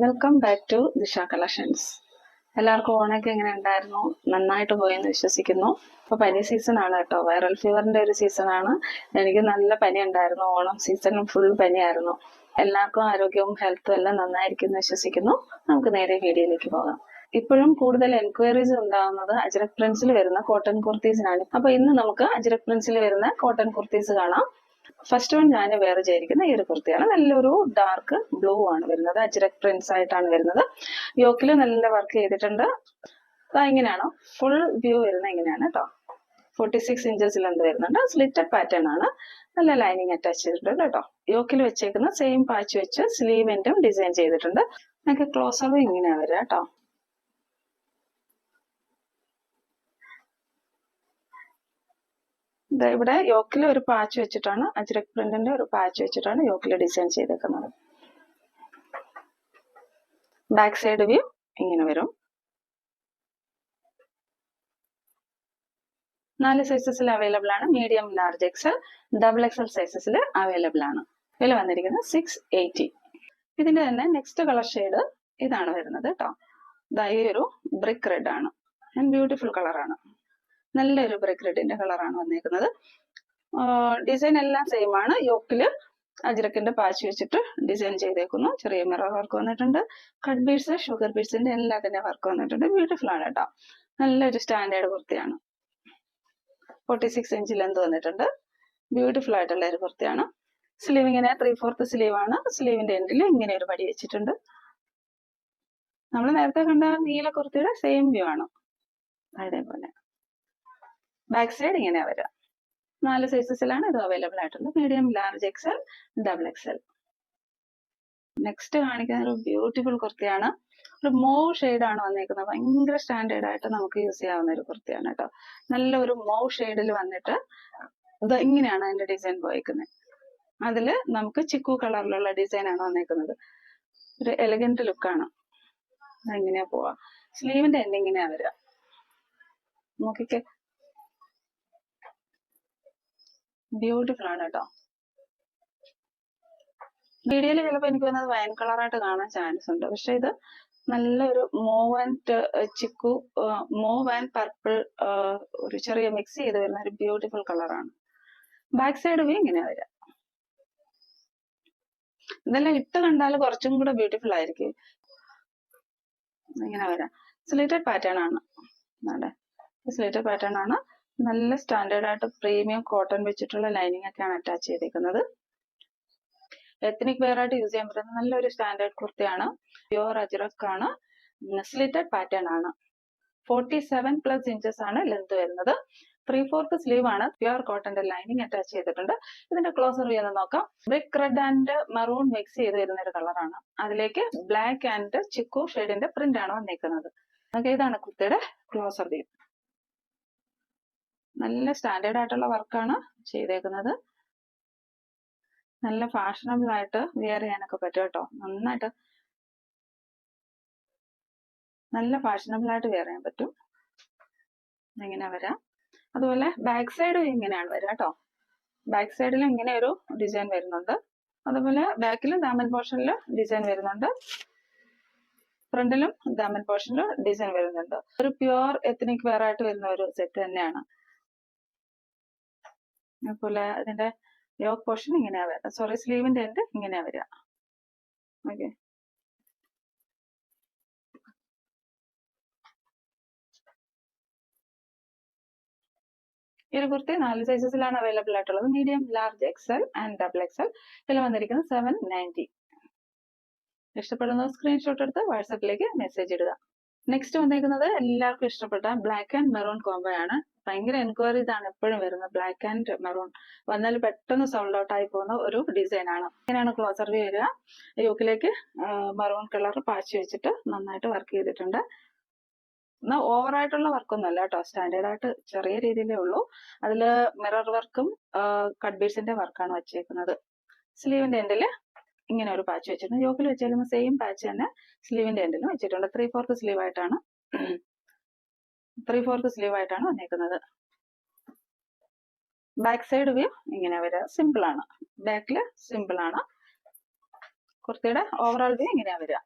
Welcome back to ദിശ collections. എല്ലാവർക്കും ഓണൊക്കെ എങ്ങനെ ഉണ്ടായിരുന്നു? നന്നായിട്ട് പോയെന്ന് വിശ്വസിക്കുന്നു. ഇപ്പൊ പനി സീസൺ ആണ് കേട്ടോ. വൈറൽ ഫീവറിന്റെ ഒരു സീസൺ ആണ്. എനിക്ക് നല്ല പനി ഉണ്ടായിരുന്നു. ഓണം സീസണും ഫുൾ പനിയായിരുന്നു. എല്ലാവർക്കും ആരോഗ്യവും ഹെൽത്തും എല്ലാം നന്നായിരിക്കും വിശ്വസിക്കുന്നു. നമുക്ക് നേരെ വീഡിയോയിലേക്ക് പോകാം. ഇപ്പോഴും കൂടുതൽ എൻക്വയറീസ് ഉണ്ടാകുന്നത് അജ്രക് പ്രിന്റ്സിൽ വരുന്ന കോട്ടൺ കുർത്തീസിനാണ്. അപ്പൊ ഇന്ന് നമുക്ക് അജ്രക് പ്രിന്റ്സിൽ വരുന്ന കോട്ടൺ കുർത്തീസ് കാണാം. ഫസ്റ്റ് വൺ ഞാൻ വേറെ ചെയ്തിരിക്കുന്ന ഈ ഒരു കുർത്തിയാണ്. നല്ലൊരു ഡാർക്ക് ബ്ലൂ ആണ് വരുന്നത്. അജ്രക് പ്രിന്റ്സ് ആയിട്ടാണ് വരുന്നത്. യോക്കില് നല്ല വർക്ക് ചെയ്തിട്ടുണ്ട്. ഇങ്ങനെയാണോ ഫുൾ വ്യൂ വരുന്നത്? ഇങ്ങനെയാണ് കേട്ടോ. 46 ഇഞ്ചസ് ലെന്ത് വരുന്നുണ്ട്. സ്ലിറ്റഡ് പാറ്റേൺ ആണ്. നല്ല ലൈനിങ് അറ്റാച്ച് ചെയ്തിട്ടുണ്ട് കേട്ടോ. യോക്കിൽ വെച്ചേക്കുന്ന സെയിം പാച്ച് വെച്ച് സ്ലീവിന്റും ഡിസൈൻ ചെയ്തിട്ടുണ്ട്. നമുക്ക് ക്ലോസർ ഇങ്ങനെയാ വരിക കേട്ടോ. ഇവിടെ യോക്കിൽ ഒരു പാച്ച് വെച്ചിട്ടാണ്, അജ്രക് പ്രിന്റിന്റെ ഒരു പാച്ച് വെച്ചിട്ടാണ് യോക്കിൽ ഡിസൈൻ ചെയ്തേക്കുന്നത്. ബാക്ക് സൈഡ് വ്യൂ ഇങ്ങനെ വരും. 4 സൈസസിൽ അവൈലബിൾ ആണ്. Medium, large, XL, double XL സൈസസിൽ അവൈലബിൾ ആണ്. വില വന്നിരിക്കുന്നത് 680. ഇതിന്റെ തന്നെ നെക്സ്റ്റ് കളർ ഷെയ്ഡ് ഇതാണ് വരുന്നത് കേട്ടോ. ഈ ഒരു ബ്രിക്ക് റെഡ് ആണ്. ബ്യൂട്ടിഫുൾ കളറാണ്. നല്ലൊരു ബ്രിക്ക് റെഡിന്റെ കളറാണ് വന്നേക്കുന്നത്. ഡിസൈൻ എല്ലാം സെയിം ആണ്. യോക്കില് അജ്രക്കിന്റെ പാച്ച് വെച്ചിട്ട് ഡിസൈൻ ചെയ്തേക്കുന്നു. ചെറിയ മിറർ വർക്ക് വന്നിട്ടുണ്ട്. കട്ട് ബീഡ്സ്, ഷുഗർ ബീഡ്സിന്റെ എല്ലാത്തിന്റെ വർക്ക് വന്നിട്ടുണ്ട്. ബ്യൂട്ടിഫുൾ ആണ് കേട്ടോ. നല്ലൊരു സ്റ്റാൻഡേർഡ് കുർത്തിയാണ്. 46 ഇഞ്ച് ലെന്ത് വന്നിട്ടുണ്ട്. ബ്യൂട്ടിഫുൾ ആയിട്ടുള്ള ഒരു കുർത്തിയാണ്. സ്ലീവ് ഇങ്ങനെ 3/4 സ്ലീവ് ആണ്. സ്ലീവിന്റെ എൻഡിൽ ഇങ്ങനെ ഒരു പടി വെച്ചിട്ടുണ്ട്. നമ്മൾ നേരത്തെ കണ്ട നീല കുർത്തിയുടെ സെയിം വ്യൂ ആണ്. അതേപോലെ ബാക്ക് സൈഡ് ഇങ്ങനെയാ വരിക. 4 സൈസസിലാണ് ഇത് അവൈലബിൾ ആയിട്ടുള്ളത്. Medium, large, XL, double XL. Next കാണിക്കുന്ന ഒരു ബ്യൂട്ടിഫുൾ കുർത്തിയാണ്. ഒരു മോവ് ഷെയ്ഡ് ആണ് വന്നേക്കുന്നത്. ഭയങ്കര സ്റ്റാൻഡേർഡ് ആയിട്ട് നമുക്ക് യൂസ് ചെയ്യാവുന്ന ഒരു കുർത്തിയാണ് കേട്ടോ. നല്ലൊരു മോവ് ഷെയ്ഡിൽ വന്നിട്ട് ഇത് ഇങ്ങനെയാണ് അതിന്റെ ഡിസൈൻ പോയേക്കുന്നത്. അതില് നമുക്ക് ചിക്കു കളറിലുള്ള ഡിസൈൻ ആണ് വന്നേക്കുന്നത്. ഒരു എലഗന്റ് ലുക്കാണ്. എങ്ങനെയാ പോവാ. സ്ലീവിന്റെ എൻഡ് ഇങ്ങനെയാ വരിക. നോക്കിക്കേ, ബ്യൂട്ടിഫുൾ ആണ് കേട്ടോ. വീഡിയോയിൽ ചിലപ്പോൾ എനിക്ക് വന്നത് വൈൻ കളറായിട്ട് കാണാൻ ചാൻസ് ഉണ്ട്. പക്ഷെ ഇത് നല്ലൊരു mauve and chikoo, mauve and purple ഒരു ചെറിയ മിക്സ് ചെയ്ത് വരുന്ന ഒരു ബ്യൂട്ടിഫുൾ കളറാണ്. ബാക്ക് സൈഡ് വ്യൂ ഇങ്ങനെ വരിക. ഇതെല്ലാം ഇട്ട് കണ്ടാൽ കുറച്ചും കൂടെ ബ്യൂട്ടിഫുൾ ആയിരിക്കും. ഇങ്ങനെ വരാം. സ്ലിറ്റഡ് പാറ്റേൺ ആണ്. സ്ലിറ്റഡ് പാറ്റേൺ ആണ്. നല്ല സ്റ്റാൻഡേർഡ് ആയിട്ട് പ്രീമിയം കോട്ടൺ വെച്ചിട്ടുള്ള ലൈനിങ് ഒക്കെയാണ് അറ്റാച്ച് ചെയ്തിരിക്കുന്നത്. എത്നിക് വെയർ ആയിട്ട് യൂസ് ചെയ്യാൻ പറ്റുന്ന നല്ലൊരു സ്റ്റാൻഡേർഡ് കുർത്തിയാണ്. പ്യുവർ അജ്രക് ആണ്. സ്ലിറ്റഡ് പാറ്റേൺ ആണ്. 47+ ഇഞ്ചസ് ആണ് ലെന്ത് വരുന്നത്. 3/4 സ്ലീവ് ആണ്. പ്യുവർ കോട്ടന്റെ ലൈനിങ് അറ്റാച്ച് ചെയ്തിട്ടുണ്ട്. ഇതിന്റെ ക്ലോസർ വ്യൂ ഒന്ന് നോക്കാം. Brick red and maroon mix ചെയ്ത് വരുന്ന ഒരു കളറാണ്. അതിലേക്ക് ബ്ലാക്ക് ആൻഡ് ചിക്കു ഷെയ്ഡിന്റെ പ്രിന്റ് ആണ് വന്നിരിക്കുന്നത്. ഇതാണ് കുർത്തിയുടെ ക്ലോസർ വ്യൂ. നല്ല സ്റ്റാൻഡേർഡ് ആയിട്ടുള്ള വർക്കാണ് ചെയ്തേക്കുന്നത്. നല്ല ഫാഷനബിൾ ആയിട്ട് വെയർ ചെയ്യാനൊക്കെ പറ്റും കേട്ടോ. നന്നായിട്ട് നല്ല ഫാഷനബിൾ ആയിട്ട് വെയർ ചെയ്യാൻ പറ്റും. ഇങ്ങനെ വരാം. അതുപോലെ ബാക്ക് സൈഡ് ഇങ്ങനെയാണ് വരിക കേട്ടോ. ബാക്ക് സൈഡിൽ ഇങ്ങനെ ഒരു ഡിസൈൻ വരുന്നുണ്ട്. അതുപോലെ ബാക്കിലും ദാമൻ പോർഷനിൽ ഡിസൈൻ വരുന്നുണ്ട്. ഫ്രണ്ടിലും ദാമൻ പോർഷനിൽ ഡിസൈൻ വരുന്നുണ്ട്. ഒരു പ്യുവർ എത്നിക് വെയർ ആയിട്ട് വരുന്ന ഒരു സെറ്റ് തന്നെയാണ്. അതുപോലെ അതിന്റെ യോക്ക് പോർഷൻ ഇങ്ങനെയാ വരിക. സോറി, സ്ലീവിന്റെ എൻഡ് ഇങ്ങനെയാ വരിക. ഓക്കെ, ഈ ഒരു കുർത്തി 4 സൈസസിലാണ് അവൈലബിൾ ആയിട്ടുള്ളത്. Medium, large, XL and double Excel. ഇതിൽ വന്നിരിക്കുന്നത് 790. ഇഷ്ടപ്പെടുന്ന സ്ക്രീൻഷോട്ട് എടുത്ത് വാട്സാപ്പിലേക്ക് മെസ്സേജ് ഇടുക. നെക്സ്റ്റ് വന്നിരിക്കുന്നത് എല്ലാവർക്കും ഇഷ്ടപ്പെട്ട ബ്ലാക്ക് ആൻഡ് മെറൂൺ കോംബോ ആണ്. ഭയങ്കര എൻക്വയറീസ് ആണ് എപ്പോഴും വരുന്നത്. ബ്ലാക്ക് ആൻഡ് മെറൂൺ വന്നാൽ പെട്ടെന്ന് സോൾഡ് ഔട്ട് ആയി പോകുന്ന ഒരു ഡിസൈൻ ആണ്. ഇങ്ങനെയാണ് ക്ലോസർ വ്യൂ വരിക. യോക്കിലേക്ക് മെറൂൺ കളർ പാച്ച് വെച്ചിട്ട് നന്നായിട്ട് വർക്ക് ചെയ്തിട്ടുണ്ട്. എന്നാൽ ഓവർ ആയിട്ടുള്ള വർക്കൊന്നും അല്ല കേട്ടോ. സ്റ്റാൻഡേർഡ് ആയിട്ട് ചെറിയ രീതിയിലേ ഉള്ളൂ. അതില് മിറർ വർക്കും കട്ട് ബീഡ്സിന്റെ വർക്കാണ് വെച്ചേക്കുന്നത്. സ്ലീവിന്റെ എൻഡില് ഇങ്ങനെ ഒരു പാച്ച് വെച്ചിട്ടുണ്ട്. യോക്കിൽ വെച്ചേക്കുന്ന സെയിം പാച്ച് തന്നെ സ്ലീവിന്റെ എൻഡിലും വെച്ചിട്ടുണ്ട്. 3/4 സ്ലീവ് ആയിട്ടാണ് 3/4 സ്ലീവ് ആയിട്ടാണ് വന്നേക്കുന്നത്. ബാക്ക് സൈഡ് വ്യൂ ഇങ്ങനെ വരിക. സിമ്പിൾ ആണ്. ബാക്കില് സിമ്പിൾ ആണ്. കുർത്തിയുടെ ഓവറോൾ വ്യൂ ഇങ്ങനെയാ വരിക.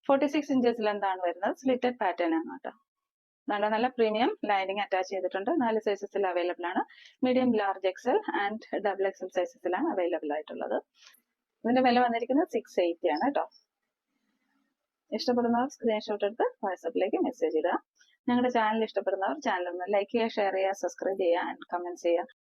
46 ഇഞ്ചസിൽ എന്താണ് വരുന്നത്, സ്ലിറ്റഡ് പാറ്റേൺ ആണ് കേട്ടോ. നല്ല പ്രീമിയം ലൈനിങ് അറ്റാച്ച് ചെയ്തിട്ടുണ്ട്. 4 സൈസസിൽ അവൈലബിൾ ആണ്. Medium, large XL and double XL സൈസസിലാണ് അവൈലബിൾ ആയിട്ടുള്ളത്. ഇതിന്റെ വില വന്നിരിക്കുന്നത് 680 ആണ് കേട്ടോ. ഇഷ്ടപ്പെടുന്നവർ സ്ക്രീൻഷോട്ട് എടുത്ത് വാട്സാപ്പിലേക്ക് മെസ്സേജ് ഇടുക. ഞങ്ങളുടെ ചാനൽ ഇഷ്ടപ്പെടുന്നവർ ചാനൽ ഒന്ന് ലൈക്ക് ചെയ്യുക, ഷെയർ ചെയ്യുക, സബ്സ്ക്രൈബ് ചെയ്യുക ആൻഡ് കമന്റ് ചെയ്യുക.